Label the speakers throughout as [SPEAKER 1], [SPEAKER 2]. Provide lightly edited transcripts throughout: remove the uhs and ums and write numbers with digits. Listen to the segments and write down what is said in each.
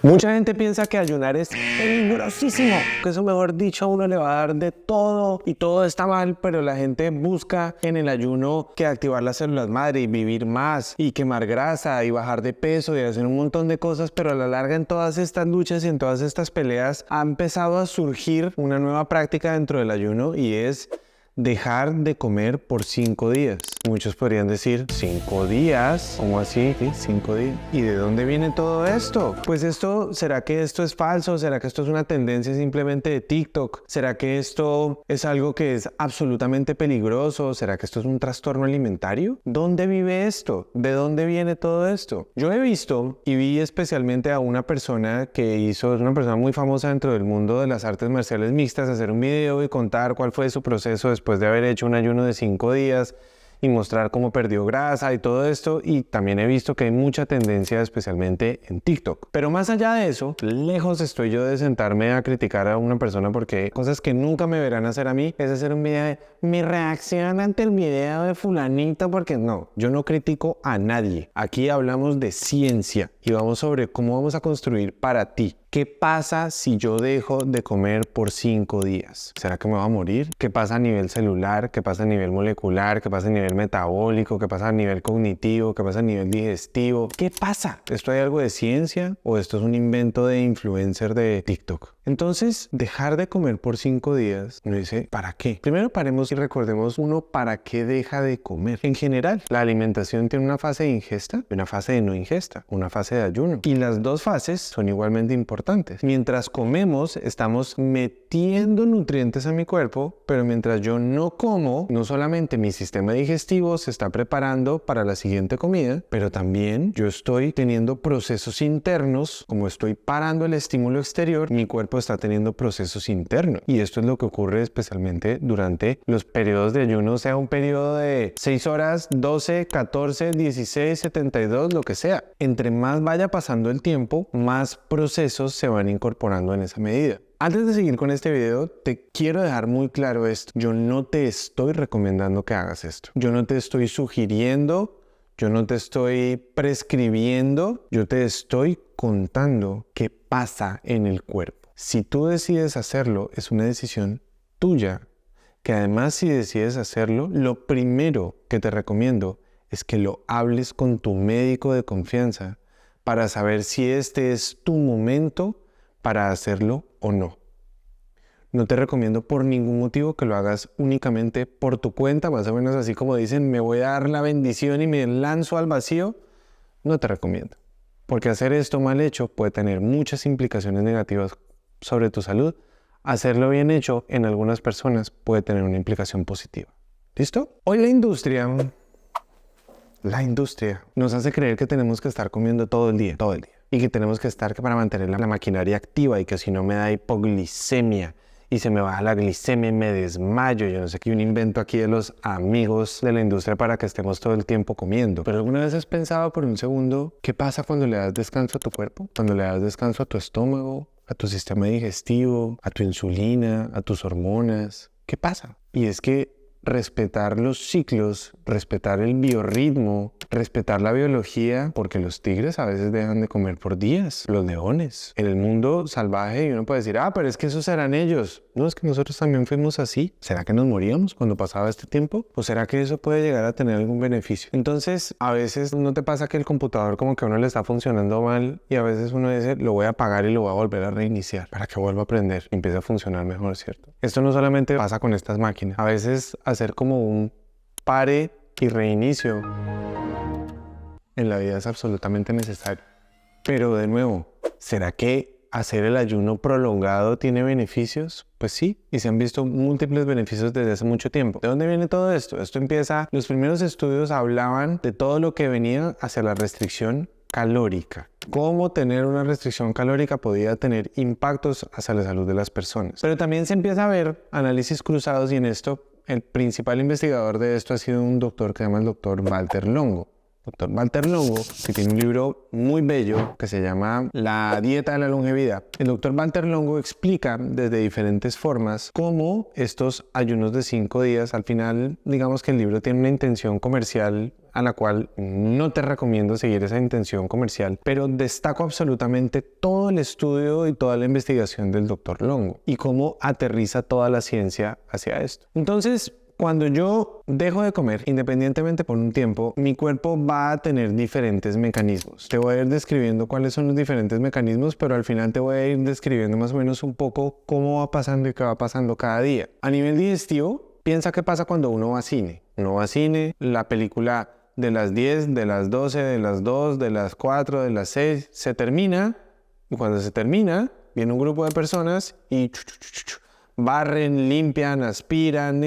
[SPEAKER 1] Mucha gente piensa que ayunar es peligrosísimo, que eso, mejor dicho, a uno le va a dar de todo y todo está mal, pero la gente busca en el ayuno que activar las células madre y vivir más y quemar grasa y bajar de peso y hacer un montón de cosas, pero a la larga en todas estas luchas y en todas estas peleas ha empezado a surgir una nueva práctica dentro del ayuno y es dejar de comer por 5 días. Muchos podrían decir, 5 días, ¿cómo así? ¿Sí? 5 días. ¿Y de dónde viene todo esto? Pues ¿será que esto es falso? ¿Será que esto es una tendencia simplemente de TikTok? ¿Será que esto es algo que es absolutamente peligroso? ¿Será que esto es un trastorno alimentario? ¿Dónde vive esto? ¿De dónde viene todo esto? Yo he visto y vi especialmente a una persona que es una persona muy famosa dentro del mundo de las artes marciales mixtas, hacer un video y contar cuál fue su proceso después de haber hecho un ayuno de 5 días y mostrar cómo perdió grasa y todo esto, y también he visto que hay mucha tendencia especialmente en TikTok. Pero más allá de eso, lejos estoy yo de sentarme a criticar a una persona porque cosas que nunca me verán hacer a mí es hacer un video de mi reacción ante el video de fulanito, porque no, yo no critico a nadie. Aquí hablamos de ciencia y vamos sobre cómo vamos a construir para ti. ¿Qué pasa si yo dejo de comer por 5 días? ¿Será que me voy a morir? ¿Qué pasa a nivel celular? ¿Qué pasa a nivel molecular? ¿Qué pasa a nivel metabólico? ¿Qué pasa a nivel cognitivo? ¿Qué pasa a nivel digestivo? ¿Qué pasa? ¿Esto hay algo de ciencia o esto es un invento de influencer de TikTok? Entonces, dejar de comer por 5 días, uno dice, ¿para qué? Primero paremos y recordemos uno para qué deja de comer. En general, la alimentación tiene una fase de ingesta y una fase de no ingesta, una fase de ayuno. Y las dos fases son igualmente importantes. Mientras comemos, estamos metiendo nutrientes a mi cuerpo, pero mientras yo no como, no solamente mi sistema digestivo se está preparando para la siguiente comida, pero también yo estoy teniendo procesos internos, como estoy parando el estímulo exterior, mi cuerpo está teniendo procesos internos. Y esto es lo que ocurre especialmente durante los periodos de ayuno, sea un periodo de 6 horas, 12, 14, 16, 72, lo que sea. Entre más vaya pasando el tiempo, más procesos se van incorporando en esa medida. Antes de seguir con este video, te quiero dejar muy claro esto. Yo no te estoy recomendando que hagas esto. Yo no te estoy sugiriendo, yo no te estoy prescribiendo, yo te estoy contando qué pasa en el cuerpo. Si tú decides hacerlo, es una decisión tuya, que además si decides hacerlo, lo primero que te recomiendo es que lo hables con tu médico de confianza para saber si este es tu momento para hacerlo o no. No te recomiendo por ningún motivo que lo hagas únicamente por tu cuenta, más o menos así como dicen, me voy a dar la bendición y me lanzo al vacío. No te recomiendo, porque hacer esto mal hecho puede tener muchas implicaciones negativas sobre tu salud. Hacerlo bien hecho en algunas personas puede tener una implicación positiva. ¿Listo? Hoy la industria nos hace creer que tenemos que estar comiendo todo el día. Y que tenemos que estar para mantener la maquinaria activa y que si no me da hipoglicemia y se me baja la glicemia y me desmayo. Yo no sé qué, un invento aquí de los amigos de la industria para que estemos todo el tiempo comiendo. Pero ¿alguna vez has pensado por un segundo qué pasa cuando le das descanso a tu cuerpo? Cuando le das descanso a tu estómago, a tu sistema digestivo, a tu insulina, a tus hormonas. ¿Qué pasa? Y es que respetar los ciclos, respetar el biorritmo, respetar la biología, porque los tigres a veces dejan de comer por días, los leones. En el mundo salvaje y uno puede decir, pero es que esos eran ellos. No, es que nosotros también fuimos así. ¿Será que nos moríamos cuando pasaba este tiempo? ¿O será que eso puede llegar a tener algún beneficio? Entonces, a veces no te pasa que el computador como que a uno le está funcionando mal y a veces uno dice, lo voy a apagar y lo voy a volver a reiniciar para que vuelva a aprender y empiece a funcionar mejor, ¿cierto? Esto no solamente pasa con estas máquinas. A veces hacer como un pare y reinicio en la vida es absolutamente necesario. Pero de nuevo, ¿será que hacer el ayuno prolongado tiene beneficios? Pues sí, y se han visto múltiples beneficios desde hace mucho tiempo. ¿De dónde viene todo esto? Esto empieza, los primeros estudios hablaban de todo lo que venía hacia la restricción calórica. Cómo tener una restricción calórica podía tener impactos hacia la salud de las personas. Pero también se empieza a ver análisis cruzados y en esto el principal investigador de esto ha sido un doctor que se llama el doctor Valter Longo. doctor Walter Longo, que tiene un libro muy bello que se llama La dieta de la longevidad. El doctor Walter Longo explica desde diferentes formas cómo estos ayunos de 5 días, al final, digamos que el libro tiene una intención comercial a la cual no te recomiendo seguir esa intención comercial, pero destaco absolutamente todo el estudio y toda la investigación del doctor Longo y cómo aterriza toda la ciencia hacia esto. Entonces, cuando yo dejo de comer, independientemente por un tiempo, mi cuerpo va a tener diferentes mecanismos. Te voy a ir describiendo cuáles son los diferentes mecanismos, pero al final te voy a ir describiendo más o menos un poco cómo va pasando y qué va pasando cada día. A nivel digestivo, piensa qué pasa cuando uno va a cine. Uno va a cine, la película de las 10, de las 12, de las 2, de las 4, de las 6, se termina. Y cuando se termina, viene un grupo de personas y barren, limpian, aspiran,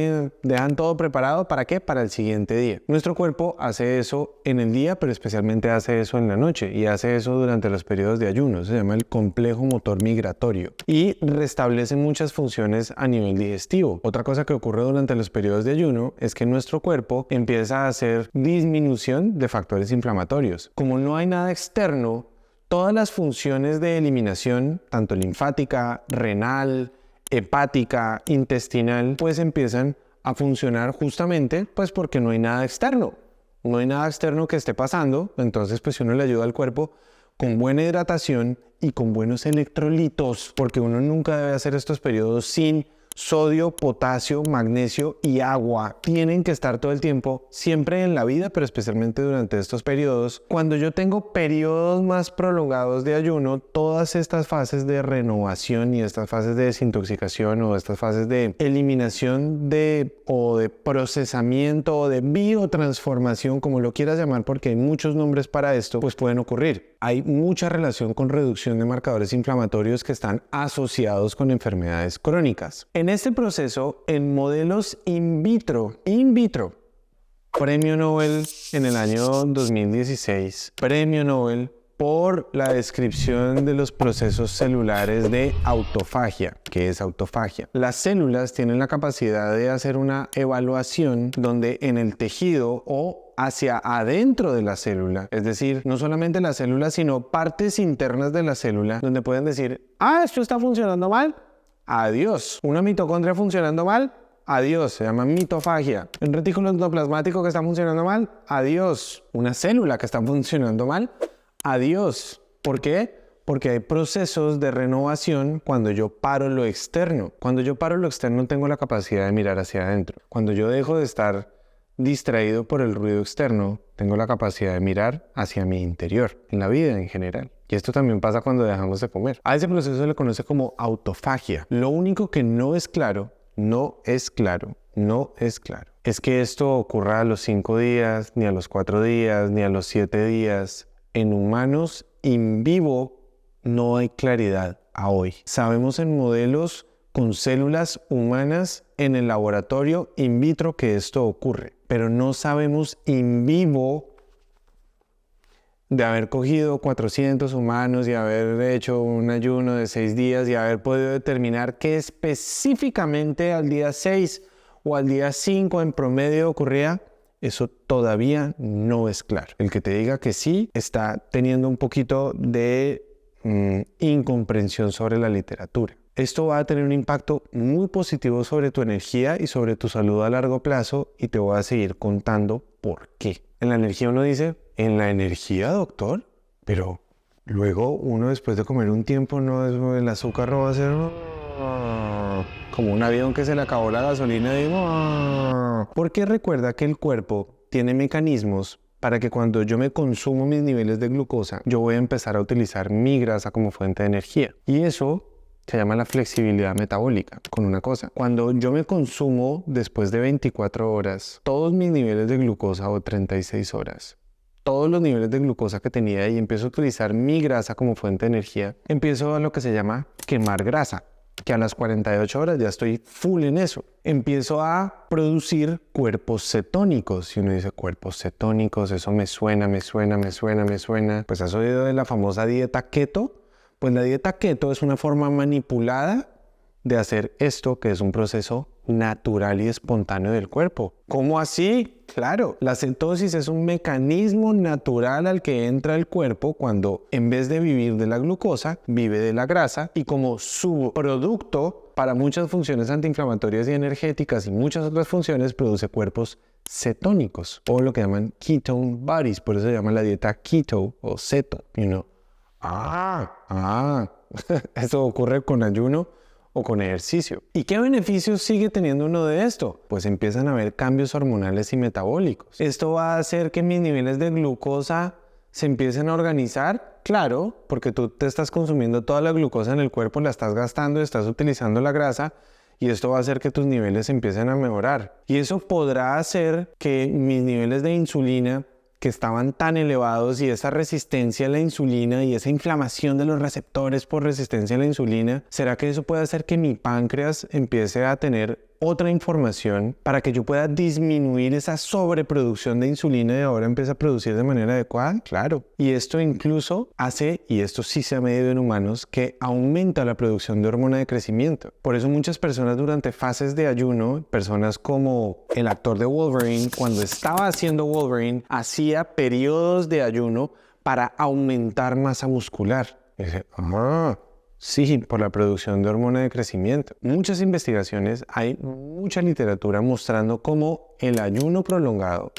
[SPEAKER 1] dejan todo preparado. ¿Para qué? Para el siguiente día. Nuestro cuerpo hace eso en el día, pero especialmente hace eso en la noche y hace eso durante los periodos de ayuno. Se llama el complejo motor migratorio y restablece muchas funciones a nivel digestivo. Otra cosa que ocurre durante los periodos de ayuno es que nuestro cuerpo empieza a hacer disminución de factores inflamatorios. Como no hay nada externo, todas las funciones de eliminación, tanto linfática, renal, hepática, intestinal, pues empiezan a funcionar justamente pues porque no hay nada externo. No hay nada externo que esté pasando, entonces pues si uno le ayuda al cuerpo con buena hidratación y con buenos electrolitos, porque uno nunca debe hacer estos periodos sin sodio, potasio, magnesio y agua. Tienen que estar todo el tiempo, siempre en la vida, pero especialmente durante estos periodos. Cuando yo tengo periodos más prolongados de ayuno, todas estas fases de renovación y estas fases de desintoxicación o estas fases de eliminación o de procesamiento o de biotransformación, como lo quieras llamar, porque hay muchos nombres para esto, pues pueden ocurrir. Hay mucha relación con reducción de marcadores inflamatorios que están asociados con enfermedades crónicas. En este proceso, en modelos in vitro, premio Nobel en el año 2016, premio Nobel por la descripción de los procesos celulares de autofagia. ¿Qué es autofagia? Las células tienen la capacidad de hacer una evaluación donde en el tejido o hacia adentro de la célula, es decir, no solamente la célula, sino partes internas de la célula, donde pueden decir, esto está funcionando mal, adiós. Una mitocondria funcionando mal, adiós, se llama mitofagia. Un retículo endoplasmático que está funcionando mal, adiós. Una célula que está funcionando mal, adiós. ¿Por qué? Porque hay procesos de renovación cuando yo paro lo externo. Cuando yo paro lo externo tengo la capacidad de mirar hacia adentro. Cuando yo dejo de estar distraído por el ruido externo, tengo la capacidad de mirar hacia mi interior, en la vida en general. Y esto también pasa cuando dejamos de comer. A ese proceso se le conoce como autofagia. Lo único que no es claro, es que esto ocurra a los 5 días, ni a los 4 días, ni a los 7 días. En humanos in vivo no hay claridad a hoy. Sabemos en modelos con células humanas en el laboratorio in vitro que esto ocurre, pero no sabemos in vivo de haber cogido 400 humanos y haber hecho un ayuno de 6 días y haber podido determinar que específicamente al día 6 o al día 5 en promedio ocurría. Eso todavía no es claro. El que te diga que sí está teniendo un poquito de incomprensión sobre la literatura. Esto va a tener un impacto muy positivo sobre tu energía y sobre tu salud a largo plazo y te voy a seguir contando por qué. En la energía uno dice, ¿en la energía, doctor? Pero luego uno después de comer un tiempo, el azúcar no va a ser como un avión que se le acabó la gasolina y porque recuerda que el cuerpo tiene mecanismos para que cuando yo me consumo mis niveles de glucosa, yo voy a empezar a utilizar mi grasa como fuente de energía. Y eso se llama la flexibilidad metabólica. Con una cosa, cuando yo me consumo después de 24 horas, todos mis niveles de glucosa o 36 horas, todos los niveles de glucosa que tenía y empiezo a utilizar mi grasa como fuente de energía, empiezo a lo que se llama quemar grasa, que a las 48 horas ya estoy full en eso. Empiezo a producir cuerpos cetónicos. Y uno dice, cuerpos cetónicos, eso me suena. Pues has oído de la famosa dieta keto. Pues la dieta keto es una forma manipulada de hacer esto, que es un proceso natural y espontáneo del cuerpo. ¿Cómo así? Claro, la cetosis es un mecanismo natural al que entra el cuerpo cuando, en vez de vivir de la glucosa, vive de la grasa, y como subproducto para muchas funciones antiinflamatorias y energéticas y muchas otras funciones, produce cuerpos cetónicos, o lo que llaman ketone bodies. Por eso se llama la dieta keto o ceto, Eso ocurre con ayuno o con ejercicio. ¿Y qué beneficios sigue teniendo uno de esto? Pues empiezan a haber cambios hormonales y metabólicos. Esto va a hacer que mis niveles de glucosa se empiecen a organizar. Claro, porque tú te estás consumiendo toda la glucosa en el cuerpo, la estás gastando, estás utilizando la grasa, y esto va a hacer que tus niveles empiecen a mejorar. Y eso podrá hacer que mis niveles de insulina, que estaban tan elevados, y esa resistencia a la insulina y esa inflamación de los receptores por resistencia a la insulina, ¿será que eso puede hacer que mi páncreas empiece a tener otra información para que yo pueda disminuir esa sobreproducción de insulina y ahora empiece a producir de manera adecuada? Claro. Y esto incluso hace, y esto sí se ha medido en humanos, que aumenta la producción de hormona de crecimiento. Por eso muchas personas durante fases de ayuno, personas como el actor de Wolverine, cuando estaba haciendo Wolverine, hacía periodos de ayuno para aumentar masa muscular. Y dice, sí, por la producción de hormona de crecimiento. Muchas investigaciones, hay mucha literatura mostrando cómo el ayuno prolongado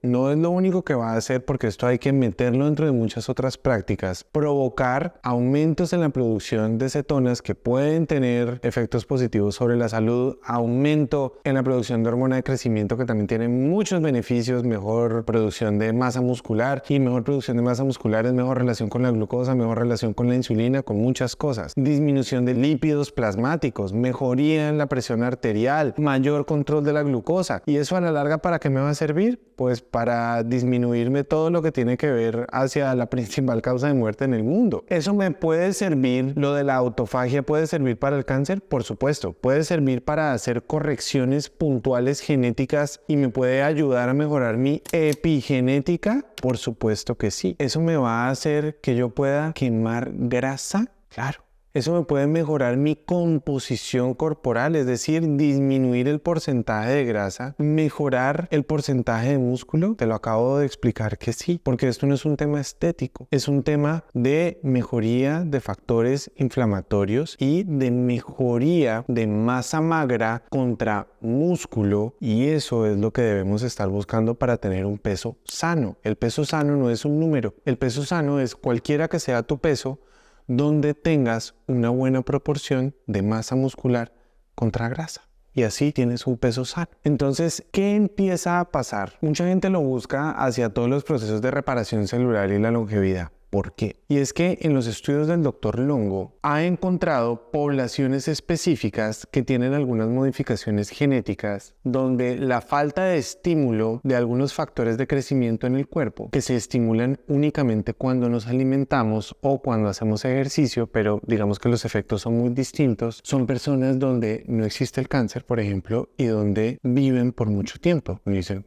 [SPEAKER 1] no es lo único que va a hacer, porque esto hay que meterlo dentro de muchas otras prácticas, provocar aumentos en la producción de cetonas que pueden tener efectos positivos sobre la salud, aumento en la producción de hormona de crecimiento que también tiene muchos beneficios, mejor producción de masa muscular, y mejor producción de masa muscular es mejor relación con la glucosa, mejor relación con la insulina, con muchas cosas. Disminución de lípidos plasmáticos, mejoría en la presión arterial, mayor control de la glucosa. ¿Y eso a la larga para qué me va a servir? Pues para disminuirme todo lo que tiene que ver hacia la principal causa de muerte en el mundo. ¿Eso me puede servir? ¿Lo de la autofagia puede servir para el cáncer? Por supuesto. ¿Puede servir para hacer correcciones puntuales genéticas y me puede ayudar a mejorar mi epigenética? Por supuesto que sí. ¿Eso me va a hacer que yo pueda quemar grasa? Claro. Eso me puede mejorar mi composición corporal, es decir, disminuir el porcentaje de grasa, mejorar el porcentaje de músculo. Te lo acabo de explicar que sí, porque esto no es un tema estético, es un tema de mejoría de factores inflamatorios y de mejoría de masa magra contra músculo, y eso es lo que debemos estar buscando para tener un peso sano. El peso sano no es un número, el peso sano es cualquiera que sea tu peso, donde tengas una buena proporción de masa muscular contra grasa. Y así tienes un peso sano. Entonces, ¿qué empieza a pasar? Mucha gente lo busca hacia todos los procesos de reparación celular y la longevidad. ¿Por qué? Y es que en los estudios del Dr. Longo ha encontrado poblaciones específicas que tienen algunas modificaciones genéticas, donde la falta de estímulo de algunos factores de crecimiento en el cuerpo, que se estimulan únicamente cuando nos alimentamos o cuando hacemos ejercicio, pero digamos que los efectos son muy distintos, son personas donde no existe el cáncer, por ejemplo, y donde viven por mucho tiempo. Y dicen,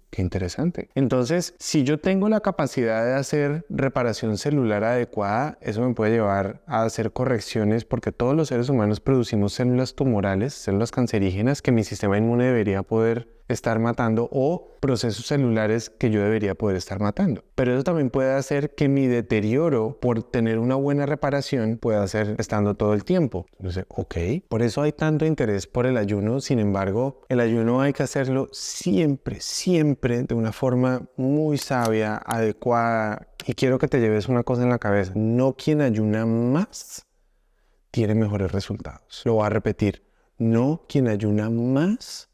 [SPEAKER 1] qué interesante. Entonces, si yo tengo la capacidad de hacer reparación celular adecuada, eso me puede llevar a hacer correcciones, porque todos los seres humanos producimos células tumorales, células cancerígenas que mi sistema inmune debería poder estar matando, o procesos celulares que yo debería poder estar matando. Pero eso también puede hacer que mi deterioro por tener una buena reparación pueda ser estando todo el tiempo. Entonces, por eso hay tanto interés por el ayuno. Sin embargo, el ayuno hay que hacerlo siempre, siempre de una forma muy sabia, adecuada. Y quiero que te lleves una cosa en la cabeza: no quien ayuna más tiene mejores resultados. Lo voy a repetir: no quien ayuna más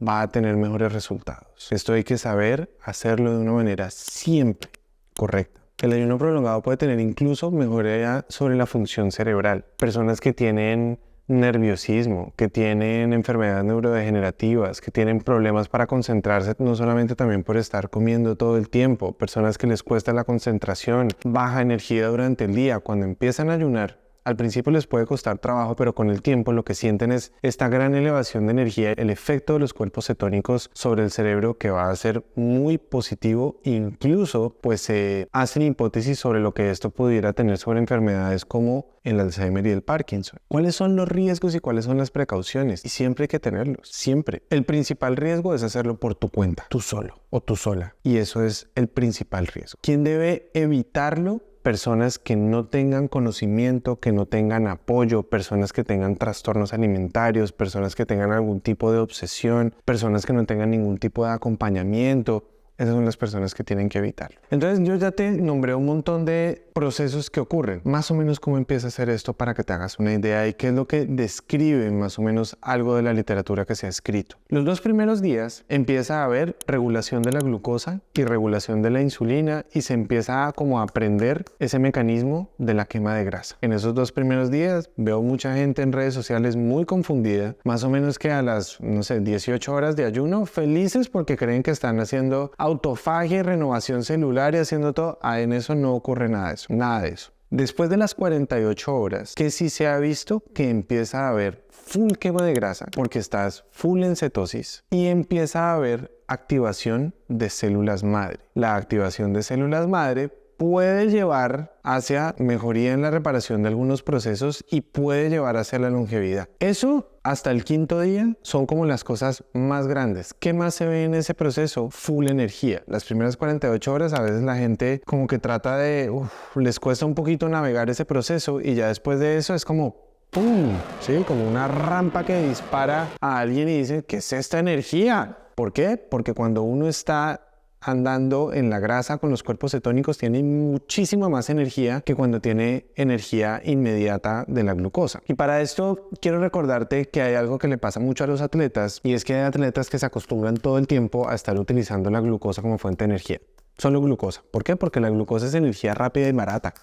[SPEAKER 1] va a tener mejores resultados. Esto hay que saber hacerlo de una manera siempre correcta. El ayuno prolongado puede tener incluso mejoría sobre la función cerebral. Personas que tienen nerviosismo, que tienen enfermedades neurodegenerativas, que tienen problemas para concentrarse, no solamente también por estar comiendo todo el tiempo, personas que les cuesta la concentración, baja energía durante el día, cuando empiezan a ayunar Al principio les puede costar trabajo, pero con el tiempo lo que sienten es esta gran elevación de energía, el efecto de los cuerpos cetónicos sobre el cerebro que va a ser muy positivo. Incluso pues se hacen hipótesis sobre lo que esto pudiera tener sobre enfermedades como el Alzheimer y el Parkinson. ¿Cuáles son los riesgos y cuáles son las precauciones? Y siempre hay que tenerlos, siempre. El principal riesgo es hacerlo por tu cuenta, tú solo o tú sola. Y eso es el principal riesgo. ¿Quién debe evitarlo? Personas que no tengan conocimiento, que no tengan apoyo, personas que tengan trastornos alimentarios, personas que tengan algún tipo de obsesión, personas que no tengan ningún tipo de acompañamiento. Esas son las personas que tienen que evitarlo. Entonces yo ya te nombré un montón de procesos que ocurren. Más o menos cómo empieza a hacer esto para que te hagas una idea y qué es lo que describe más o menos algo de la literatura que se ha escrito. Los 2 primeros días empieza a haber regulación de la glucosa y regulación de la insulina y se empieza a como a aprender ese mecanismo de la quema de grasa. En esos 2 primeros días veo mucha gente en redes sociales muy confundida, más o menos que a las, 18 horas de ayuno, felices porque creen que están haciendo autofagia y renovación celular y haciendo todo. En eso no ocurre nada de eso, nada de eso. Después de las 48 horas, que sí se ha visto que empieza a haber full quema de grasa porque estás full en cetosis y empieza a haber activación de células madre. La activación de células madre puede llevar hacia mejoría en la reparación de algunos procesos y puede llevar hacia la longevidad. Eso hasta el 5.º día son como las cosas más grandes. ¿Qué más se ve en ese proceso? Full energía. Las primeras 48 horas a veces la gente como que trata de, les cuesta un poquito navegar ese proceso y ya después de eso es como ¡pum! ¿Sí? Como una rampa que dispara a alguien y dice, ¿qué es esta energía? ¿Por qué? Porque cuando uno está andando en la grasa con los cuerpos cetónicos tiene muchísima más energía que cuando tiene energía inmediata de la glucosa. Y para esto quiero recordarte que hay algo que le pasa mucho a los atletas y es que hay atletas que se acostumbran todo el tiempo a estar utilizando la glucosa como fuente de energía. Solo glucosa. ¿Por qué? Porque la glucosa es energía rápida y barata.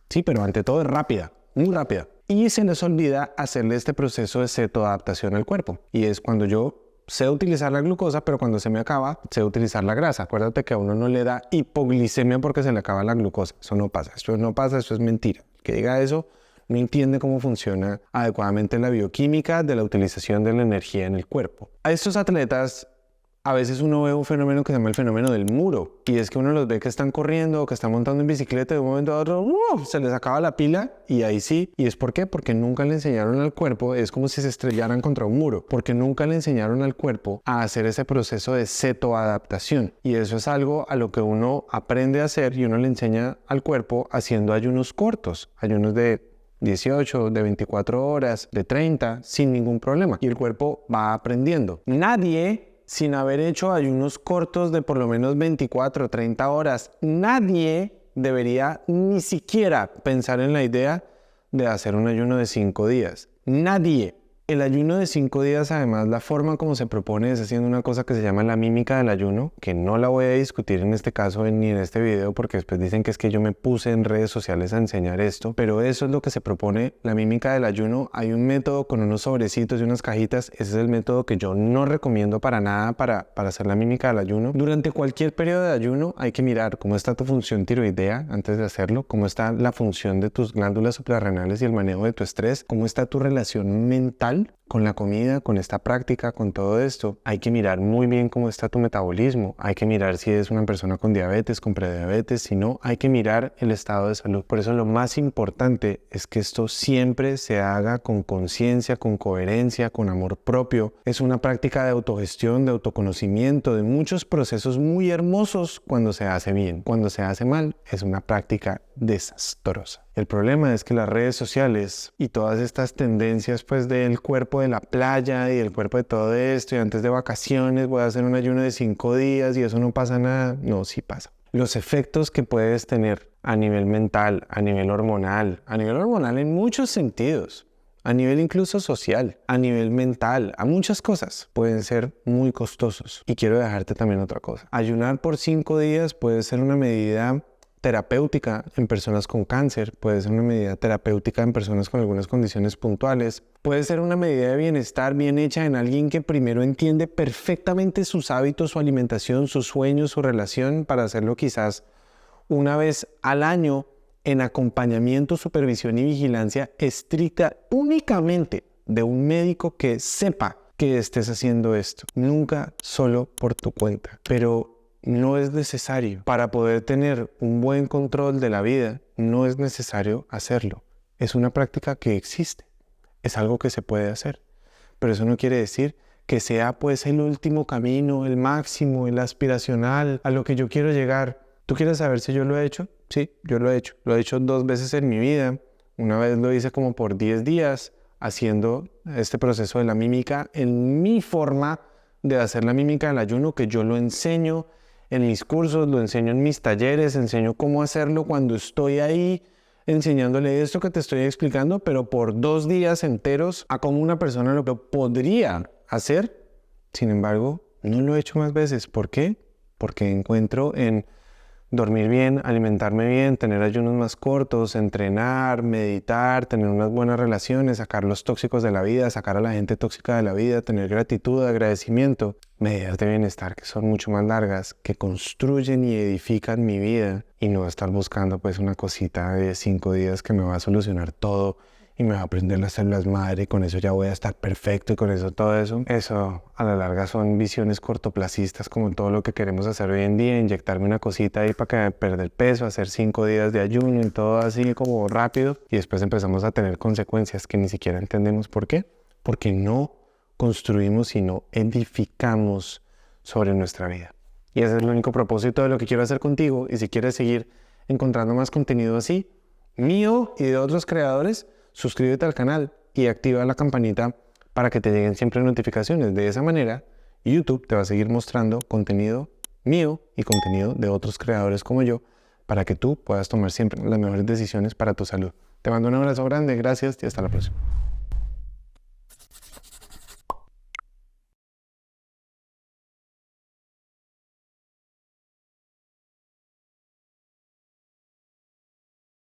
[SPEAKER 1] Sí, pero ante todo es rápida, muy rápida. Y se les olvida hacerle este proceso de cetoadaptación al cuerpo. Y es cuando yo sé utilizar la glucosa, pero cuando se me acaba, sé utilizar la grasa. Acuérdate que a uno no le da hipoglicemia porque se le acaba la glucosa. Eso no pasa, eso es mentira. El que diga eso no entiende cómo funciona adecuadamente la bioquímica de la utilización de la energía en el cuerpo. A estos atletas a veces uno ve un fenómeno que se llama el fenómeno del muro, y es que uno los ve que están corriendo o que están montando en bicicleta y de un momento a otro se les acaba la pila y ahí sí. ¿Y es por qué? Porque nunca le enseñaron al cuerpo, es como si se estrellaran contra un muro, porque nunca le enseñaron al cuerpo a hacer ese proceso de cetoadaptación. Y eso es algo a lo que uno aprende a hacer y uno le enseña al cuerpo haciendo ayunos cortos, ayunos de 18, de 24 horas, de 30, sin ningún problema. Y el cuerpo va aprendiendo. Nadie, sin haber hecho ayunos cortos de por lo menos 24 o 30 horas, nadie debería ni siquiera pensar en la idea de hacer un ayuno de 5 días. Nadie. El ayuno de 5 días, además, la forma como se propone es haciendo una cosa que se llama la mímica del ayuno, que no la voy a discutir en este caso ni en este video, porque después dicen que es que yo me puse en redes sociales a enseñar esto, pero eso es lo que se propone, la mímica del ayuno. Hay un método con unos sobrecitos y unas cajitas, ese es el método que yo no recomiendo para nada para hacer la mímica del ayuno. Durante cualquier periodo de ayuno hay que mirar cómo está tu función tiroidea antes de hacerlo, cómo está la función de tus glándulas suprarrenales y el manejo de tu estrés, cómo está tu relación mental con la comida, con esta práctica, con todo esto. Hay que mirar muy bien cómo está tu metabolismo. Hay que mirar si eres una persona con diabetes, con prediabetes. Si no, hay que mirar el estado de salud. Por eso lo más importante es que esto siempre se haga con conciencia, con coherencia, con amor propio. Es una práctica de autogestión, de autoconocimiento, de muchos procesos muy hermosos cuando se hace bien. Cuando se hace mal, es una práctica desastrosa. El problema es que las redes sociales y todas estas tendencias pues del cuerpo de la playa y del cuerpo de todo esto y antes de vacaciones voy a hacer un ayuno de 5 días y eso no pasa nada. No, sí pasa. Los efectos que puedes tener a nivel mental, a nivel hormonal en muchos sentidos, a nivel incluso social, a nivel mental, a muchas cosas pueden ser muy costosos. Y quiero dejarte también otra cosa. Ayunar por 5 días puede ser una medida terapéutica en personas con cáncer, puede ser una medida terapéutica en personas con algunas condiciones puntuales, puede ser una medida de bienestar bien hecha en alguien que primero entiende perfectamente sus hábitos, su alimentación, sus sueños, su relación, para hacerlo quizás una vez al año en acompañamiento, supervisión y vigilancia estricta únicamente de un médico que sepa que estés haciendo esto. Nunca solo por tu cuenta. Pero no es necesario. Para poder tener un buen control de la vida, no es necesario hacerlo. Es una práctica que existe. Es algo que se puede hacer. Pero eso no quiere decir que sea pues el último camino, el máximo, el aspiracional, a lo que yo quiero llegar. ¿Tú quieres saber si yo lo he hecho? Sí, yo lo he hecho. Lo he hecho 2 veces en mi vida. Una vez lo hice como por 10 días, haciendo este proceso de la mímica en mi forma de hacer la mímica del ayuno, que yo lo enseño en mis cursos, lo enseño en mis talleres, enseño cómo hacerlo cuando estoy ahí, enseñándole esto que te estoy explicando, pero por 2 días enteros a cómo una persona lo podría hacer. Sin embargo, no lo he hecho más veces. ¿Por qué? Porque encuentro en dormir bien, alimentarme bien, tener ayunos más cortos, entrenar, meditar, tener unas buenas relaciones, sacar los tóxicos de la vida, sacar a la gente tóxica de la vida, tener gratitud, agradecimiento, medidas de bienestar que son mucho más largas, que construyen y edifican mi vida, y no estar buscando pues una cosita de 5 días que me va a solucionar todo y me va a aprender las células madre y con eso ya voy a estar perfecto y con eso todo eso. Eso a la larga son visiones cortoplacistas como todo lo que queremos hacer hoy en día, inyectarme una cosita ahí para que perder peso, hacer 5 días de ayuno y todo así como rápido y después empezamos a tener consecuencias que ni siquiera entendemos por qué. Porque no construimos y no edificamos sobre nuestra vida. Y ese es el único propósito de lo que quiero hacer contigo. Y si quieres seguir encontrando más contenido así, mío y de otros creadores, suscríbete al canal y activa la campanita para que te lleguen siempre notificaciones. De esa manera, YouTube te va a seguir mostrando contenido mío y contenido de otros creadores como yo para que tú puedas tomar siempre las mejores decisiones para tu salud. Te mando un abrazo grande, gracias y hasta la próxima.